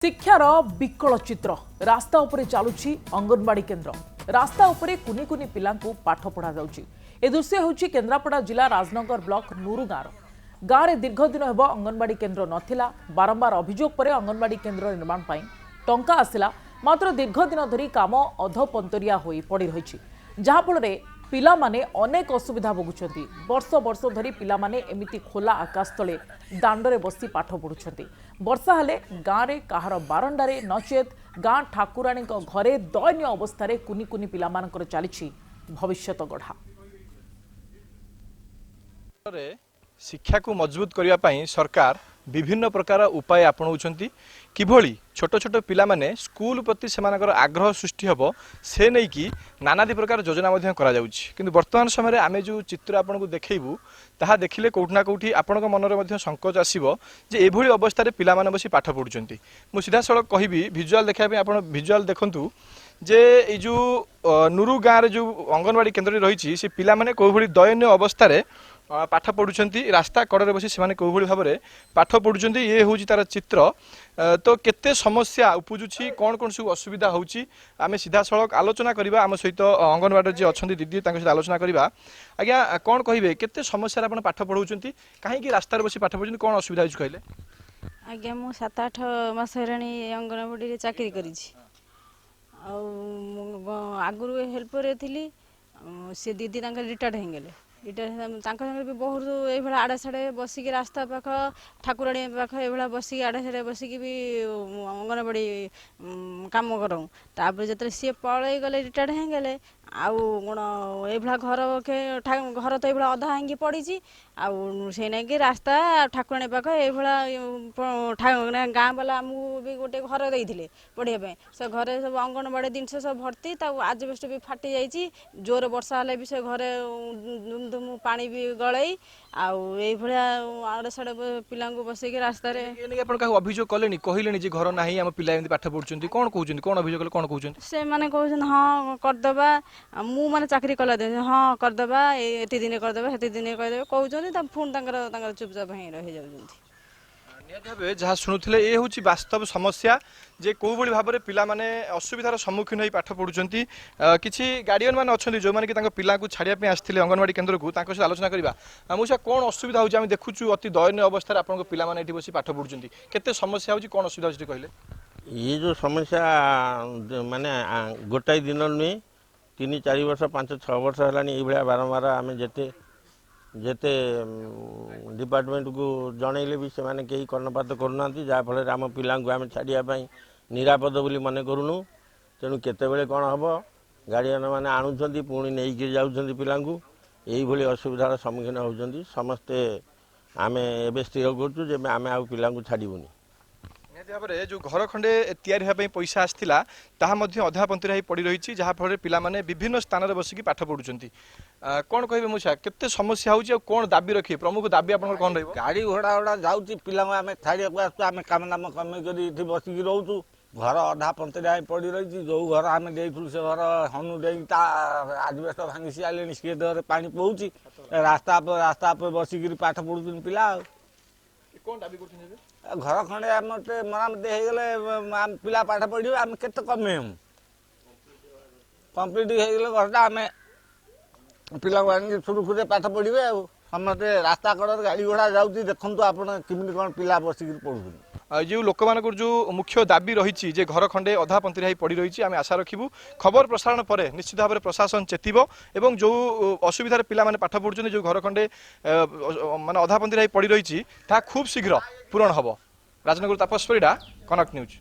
शिक्षार विकल चित्र रास्ता उपरे चलुछि अंगनवाड़ी केन्द्र रास्ता उपरे कुनी कुनी पिलांकु पाठ पढ़ा जाउछि। ए दृश्य होछि केन्द्रापड़ा जिला राजनगर ब्लॉक नुरु गाँव रे दीर्घ दिन हेबो अंगनवाड़ी केन्द्र नथिला। बारंबार अभियोग परे अंगनवाड़ी केन्द्र निर्माण पई टंका आसिला, मात्र दीर्घ दिन धरी काम अधपंतरिया होई पड़ी रहिछि, जहा फଳରେ पिलामाने अनेक असुविधा भोगुछंती। वर्ष वर्ष धरी पिलामाने एमिति खोला आकाश तले दांडरे बसी पाठ पढ़ुछंती। वर्षा हेले गाँव रे काहार बारंडारे नचेत गाँ ठाकुराणी घरे दयनीय अवस्था कुनी कुनी पिलामानकर चलिछि भविष्यत गढ़ा। शिक्षा को मजबूत करने सरकार विभिन्न प्रकार उपाय आपणाउछंती। किभली छोट छोट पिला माने स्कूल प्रति सेमानकर आग्रह सृष्टि हबो से नहीं कि नानादी प्रकार योजना मध्य करा जाउछि। किंतु वर्तमान समय रे आमे जो चित्र आपनको देखैबू ताहा देखिले कोठना कोठी आपनक मनरे मध्य संकोच आसीबो जे एभली अवस्था रे पिला माने बसी पाठ पढुछंती। मु सीधा सड़क कहबी विजुअल देखा पे आपण विजुअल देखंतु जे ए जो नुरु गाँव रे जो अंगनवाड़ी केन्द्र रही से पिला माने कोभली दयनीय अवस्था रे पाठ पढ़ुछंती। रास्ता कड़े बसी से कोभली भाव में पाठ पढ़ुछंती। ये हूँ तार चित्र। तो केते समस्या उपजुची कौन कौन सब असुविधा होची आमे सीधा सड़क आलोचना करबा। आम सहित अंगनवाड़ी जे अच्छी दीदी तांको सहित आलोचना करबा। आज्ञा कौन कहिबे केते समस्या आपण पाठ पढ़ुछंती कहीं रास्तार बसी पाठ पढ़ुछंती कौन असुविधा होची कहले? आज्ञा मु 7-8 मास हेराणी अंगनवाड़ी रे चाकरी करिछि। आगुरु हेल्पर थी से दीदी रिटायर्ड हो गले। रिटायर्ड भी बहुत ये आड़े साड़े बसिक रास्ता पाख ठाकुराणी पाख ये बसिक आड़े साड़े बसिक भी अंगनवाड़ी कम करूँ। तापर जो सी पलि गले रिटायर्ड हो गले आउ कौन ये घर के घर तो ये अधा hangi पड़ी से नहीं कि रास्ता ठाकुराणी पाख ये गाँ वाला आमको भी गोटे घर देते पढ़ाई से घरे सब अंगनवाड़ी जिनस सब भर्ती आजबेस्ट भी फाटी जाइए। जोर वर्षा हेल्ले भी से घरे दुम पानी भी गलई आड़े साड़े पिला बसैक रास्तार अभियोग कले कहले घर ना आम पिला पाठ पढ़ुं कौन कहते कौन अभियोग कौन कहते से मैंने कहते हाँ करदे मु माने चाकरी कला दिन हाँ करदे एति दिन करदे हेति दिन करदे कहते पुणी चुपचाप रही जाऊँ। जहाँ शुणुले ये हूँ वास्तव समस्या जे कौ भली भाव में पिला माने असुविधार सम्मुखीन हो पाठ पढ़ुंट। किसी गार्डियन मैंने अच्छा जो मैंने कि पिला छाड़िया आसते अंगनवाड़ी केन्द्र को सहित आलोचना करवा। मुझे कौन असुविधा होती देखुचु अति दयनीय अवस्था आप पिला माने एठी बसी पाठ पढ़ुंट केते समस्या होची कौन असुविधा होची कहले? ये जो समस्या माने गोटाई दिन नुहे 3-4 वर्ष 5-6 वर्ष है बारंबार आम जेते जेते डिपार्टमेंट को जनइले भी से माने कहीं कर्णपात करूना जहाँफल आम पिला आम छाड़ापी निरापद बोली मन करूनु। तेणु केतेबेले कौन हम गार्डियन मैंने आणुंट पुणी नहीं जाऊँ पिला यही असुविधार सम्मुखीन होती। समस्ते आम ए स्थिर करूँ आम आ पिला छाड़बूनी। जो घर खंडे तैयारी पैसा आसाला अधा पंतरी पड़ रही जहाँफल पिला माने विभिन्न स्थान में बसिक पाठ पढ़ुं। कौन कहे मुझा केते समस्या होची कौन दाबी रखिए प्रमुख दाबी आप कौन रही? गाड़ी घोड़ा घोड़ा जाऊँगी पिला छाड़िया आस कम दाम कमे बसिक रोचु घर अधा पंतरिया पड़ रही। जो घर आम देलु से घर हनु दे आजबेस्ट भांगी सारे सी देहरे पा पहुँची रास्ता रास्ता बसिक पाठ पढ़ुन पिला। कौन दाबी कर घर खंडे आम मरामती हो गले पिला पाठ पढ़े आम के कमे कम्प्लीट हो घरटा आम पिला सुरखुरे पाठ पढ़े समस्ते रास्ता कड़े गाड़ी घोड़ा जाऊँगी देखु आप कमी कौन पिला बसिक पढ़ुन। जो लोक मान जो मुख्य दाबी रही घर खंडे अधा पंतरी पड़ रही आम आशा रखू खबर प्रसारण पर निश्चित भाव में प्रशासन चेतव और जो असुविधार पिला माने पाठ पढ़ुं जो घर खंडे माने अधा पंतरी पड़ रही खूब शीघ्र पूरण हम। राजनगर तापस परिडा, कनक न्यूज।